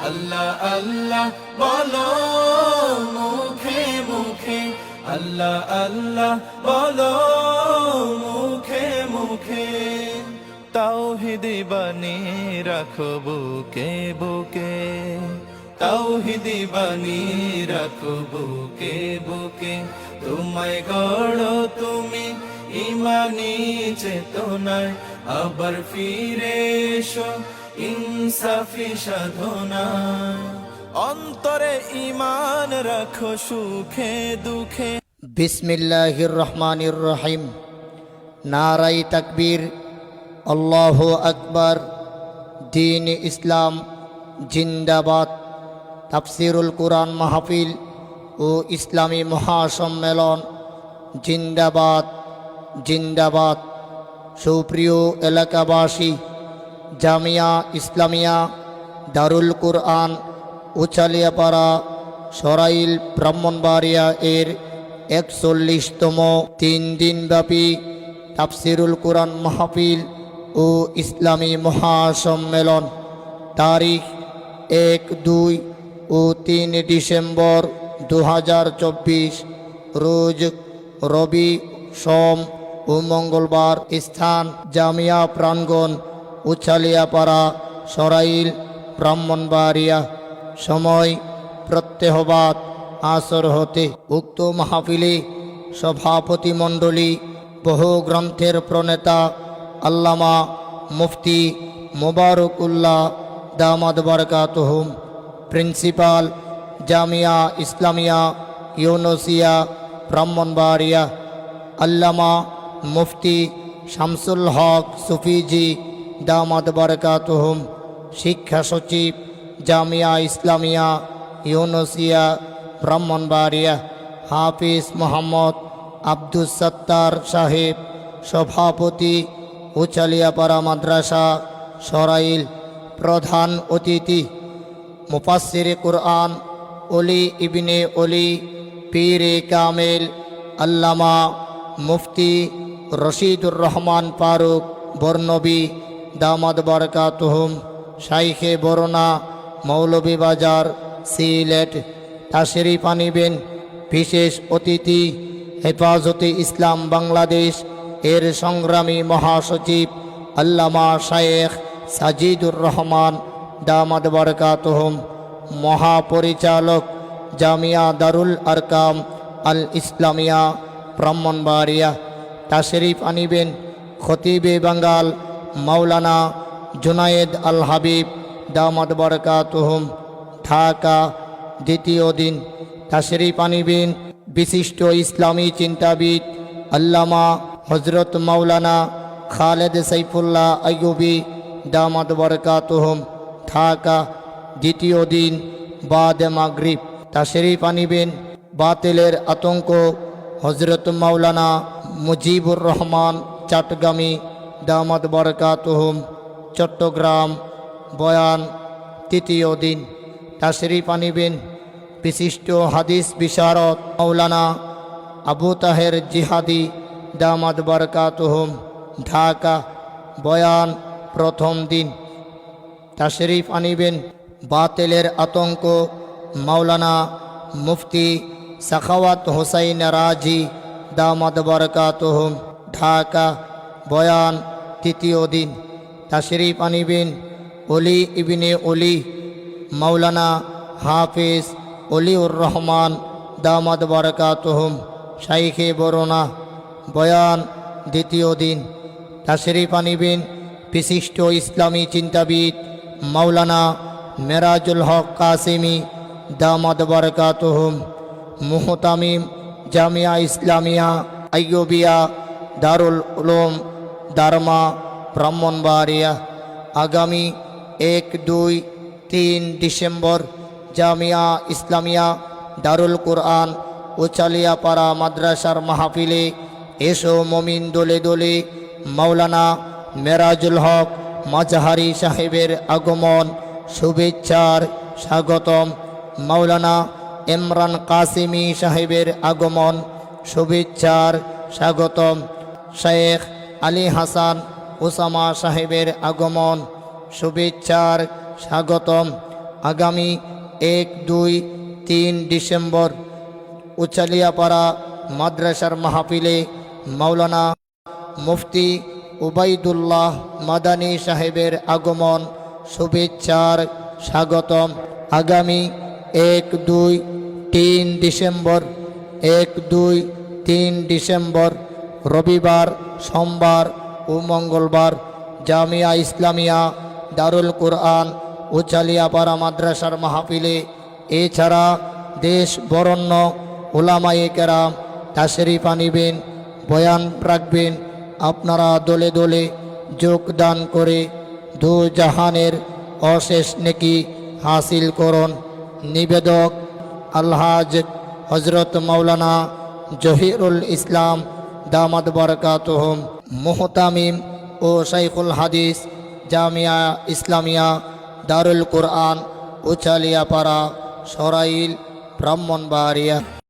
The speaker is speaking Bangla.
আল্লাহ আল্লাহ বলো মুখে মুখে, আল্লাহ আল্লাহ বলো মুখে মুখে। তাওহীদি বাণী রাখো বুকে বুকে, তাওহীদি বাণী রাখো বুকে বুকে। তোমায় গড়ো তুমি ইমানি চেতনায়, আবার ফিরে এসো ইনসাফি সাধনায়। অন্তরে ঈমান রাখো সুখে দুঃখে। বিসমিল্লাহির রহমানির রহিম। নারায়ে তাকবীর, আল্লাহু আকবার। দ্বীন ইসলাম জিন্দাবাদ। তাফসীরুল কুরআন মাহফিল ও ইসলামী মহাসম্মেলন জিন্দাবাদ জিন্দাবাদ। সুপ্রিয় এলাকাবাসী, জামিয়া ইসলামিয়া দারুল কুরআন উচালিয়াপাড়া সরাইল ব্রাহ্মণবাড়িয়া এর ৪১তম ৩ দিনব্যাপী তাফসীরুল কুরআন মাহফিল ও ইসলামী মহাসম্মেলন তারিখ ১, ২ ও ৩ ডিসেম্বর ২০২৪ রোজ রবি, সোম ও মঙ্গলবার। স্থান জামিয়া প্রাঙ্গণ উচালিয়াপাড়া সরাইল ব্রাহ্মণবাড়িয়া। সময় প্রত্যহবাদ আসর হতে। উক্ত মাহফিলে সভাপতি মণ্ডলী বহু গ্রন্থের প্রণেতা আল্লামা মুফতি মোবারকুল্লাহ দামাদ বারাকাতুহুম, প্রিন্সিপাল জামিয়া ইসলামিয়া ইউনুসিয়া ব্রাহ্মণবাড়িয়া আল্লামা মুফতি শামসুল হক সুফিজি দামাদ বারাকাতুহুম, শিক্ষা সচিব জামিয়া ইসলামিয়া ইউনুসিয়া ব্রাহ্মণবাড়িয়া হাফিজ মোহাম্মদ আব্দুস সত্তার সাহেব, সভাপতি উচালিয়াপাড়া মাদ্রাসা সরাইল। প্রধান অতিথি মুফাসসিরে কুরআন ওলি ইবনে ওলি পীরে কামেল আল্লামা মুফতি রশিদুর রহমান ফারুক বর্নবী দামাদ বারাকাতুহুম, শাইখে বরনা মৌলভীবাজার সিলেট। তাশরিফ আনিবেন বিশেষ অতিথি হেফাজতে ইসলাম বাংলাদেশ এর সংগ্রামী মহাসচিব আল্লামা শায়েখ সাজিদুর রহমান দামাদ বারাকাতুহুম, মহাপরিচালক জামিয়া দারুল আরকাম আল ইসলামিয়া ব্রাহ্মণবাড়িয়া। তাশরিফ আনিবেন খতিবে বাঙ্গাল মাওলানা জুনায়েদ আল হাবিব দামাদ বারাকাতুহুম, ঢাকা। দ্বিতীয় দিন তাশরিফ আনিবেন বিশিষ্ট ইসলামী চিন্তাবিদ আল্লামা হযরত মাওলানা খালেদ সাইফুল্লাহ আইয়ুবী দামাদ বারাকাতুহুম, ঢাকা। দ্বিতীয় দিন বাদে মাগরিব তাশরিফ আনিবেন বাতিলের আতঙ্ক হযরত মাওলানা মুজিবুর রহমান চাটগামী দামাদ বারাকাতুহুম, চট্টগ্রাম। বয়ান তৃতীয় দিন তাশরিফ আনিবেন বিশিষ্ট হাদিস বিশারদ মাওলানা আবু তাহের জিহাদি দামাদ বারাকাতুহুম, ঢাকা। বয়ান প্রথম দিন তাশরিফ আনিবেন বাতিলের আতঙ্ক মাওলানা মুফতি সাখাওয়াত হোসাইন রাজি দামাদ বারাকাতুহুম, ঢাকা। বয়ান তৃতীয় দিন তাশরিফ আনিবেন ওলি ইবনে ওলি মাওলানা হাফিজ ওলিউর রহমান দামাদ বারাকাতুহুম, শাইখে বরনা। বয়ান দ্বিতীয় দিন তাশরিফ আনিবেন বিশিষ্ট ইসলামী চিন্তাবিদ মাওলানা মেরাজুল হক কাসেমি দামাদ বারাকাতুহুম, মুহতামিম জামিয়া ইসলামিয়া আইয়ুবিয়া দারুল উলুম দারমা ব্রাহ্মণবাড়িয়া। আগামী ১, ২, ৩ ডিসেম্বর জামিয়া ইসলামিয়া দারুল কুরআন উচালিয়াপাড়া মাদ্রাসার মাহফিলে এসো মমিন দোলে দোলে মাওলানা মেরাজুল হক মাজহারি সাহেবের আগমন শুভেচ্ছার স্বাগতম। মাওলানা ইমরান কাসেমি সাহেবের আগমন শুভেচ্ছার স্বাগতম। শেখ আলী হাসান ওসামা সাহেবের আগমন শুভেচ্ছার স্বাগতম। আগামী 1, 2, 3 ডিসেম্বর উচালিয়াপাড়া মাদ্রাসার মাহফিলে মাওলানা মুফতি উবাইদুল্লাহ মাদানী সাহেবের আগমন শুভেচ্ছার স্বাগতম। আগামী 1, 2, 3 ডিসেম্বর 1, 2, 3 ডিসেম্বর রবিবার, সোমবার ও মঙ্গলবার জামিয়া ইসলামিয়া দারুল কুরআন উচালিয়াপাড়া মাদ্রাসার মাহফিলে, এছাড়া দেশ বরণ্য উলামায়ে কেরাম তাশরিফ আনিবেন, বয়ান রাখবেন। আপনারা দলে দলে যোগদান করে দু জাহানের অশেষ নেকি হাসিল করুন। নিবেদক আলহাজ হজরত মাওলানা জহিরুল ইসলাম দামাত বরকাতুহুম, মুহতামিম ও শাইখুল হাদিস জামিয়া ইসলামিয়া দারুল কুরআন উচালিয়াপাড়া সরাইল ব্রাহ্মণবাড়িয়া।